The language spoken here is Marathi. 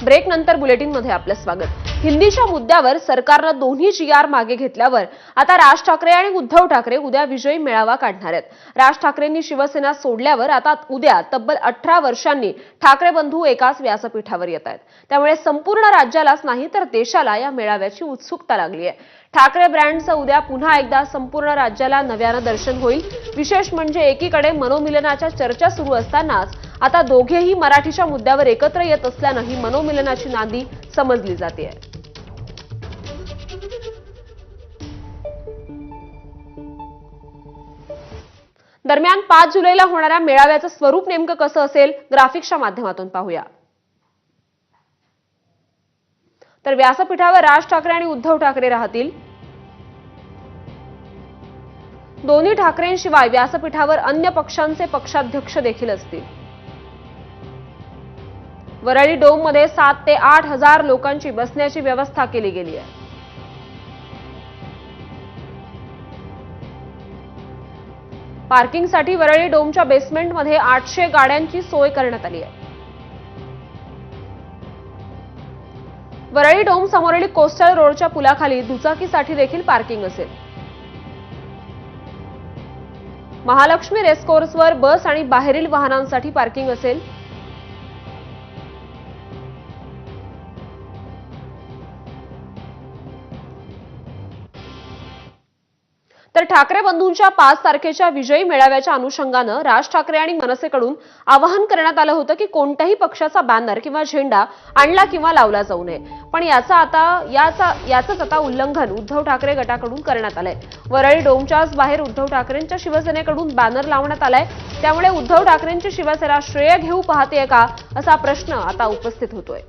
ब्रेक नंतर बुलेटिनमध्ये आपलं स्वागत। हिंदीच्या मुद्द्यावर सरकारनं दोन्ही जीआर मागे घेतल्यावर आता राज ठाकरे आणि उद्धव ठाकरे उद्या विजयी मेळावा काढणार आहेत। राज ठाकरेंनी शिवसेना सोडल्यावर आता उद्या तब्बल 18 वर्षांनी ठाकरे बंधू एकाच व्यासपीठावर येत आहेत। त्यामुळे संपूर्ण राज्यालाच नाही तर देशाला या मेळाव्याची उत्सुकता लागली आहे। ठाकरे ब्रँडचं उद्या पुन्हा एकदा संपूर्ण राज्याला नव्यानं दर्शन होईल। विशेष म्हणजे एकीकडे मनोमिलनाच्या चर्चा सुरू असतानाच आता दोघेही मराठीच्या मुद्द्यावर एकत्र येत असल्यानं ही मनोमिलनाची नांदी समजली जाते। दरम्यान 5 जुलैला होणाऱ्या मेळाव्याचं स्वरूप नेमकं कसं असेल ग्राफिक्सच्या माध्यमातून पाहूया। तर व्यासपीठावर राज ठाकरे आणि उद्धव ठाकरे राहतील। दोन्ही ठाकरेंशिवाय व्यासपीठावर अन्य पक्षांचे पक्षाध्यक्ष देखील असतील। वरळी डोम मध्ये 7 ते 8 हजार लोकांची बसण्याची व्यवस्था केली गेली आहे। पार्किंगसाठी वरळी डोमच्या बेसमेंटमध्ये 800 गाड्यांची सोय करण्यात आली आहे। वरळी डोम समोरील कोस्टल रोडच्या पुलाखाली दुचाकीसाठी देखील पार्किंग असेल। महालक्ष्मी रेसकोर्सवर बस आणि बाहेरील वाहनांसाठी पार्किंग असेल। तर ठाकरे बंधूंच्या 5 तारखेच्या विजयी मेळाव्याच्या अनुषंगानं राज ठाकरे आणि मनसेकडून आवाहन करण्यात आलं होतं की कोणत्याही पक्षाचा बॅनर किंवा झेंडा आणला किंवा लावला जाऊ नये। पण याचंच आता उल्लंघन उद्धव ठाकरे गटाकडून करण्यात आलंय। वरळी डोमच्याच बाहेर उद्धव ठाकरेंच्या शिवसेनेकडून बॅनर लावण्यात आलाय। त्यामुळे उद्धव ठाकरेंची शिवसेना श्रेय घेऊ पाहतेय का असा प्रश्न आता उपस्थित होतोय।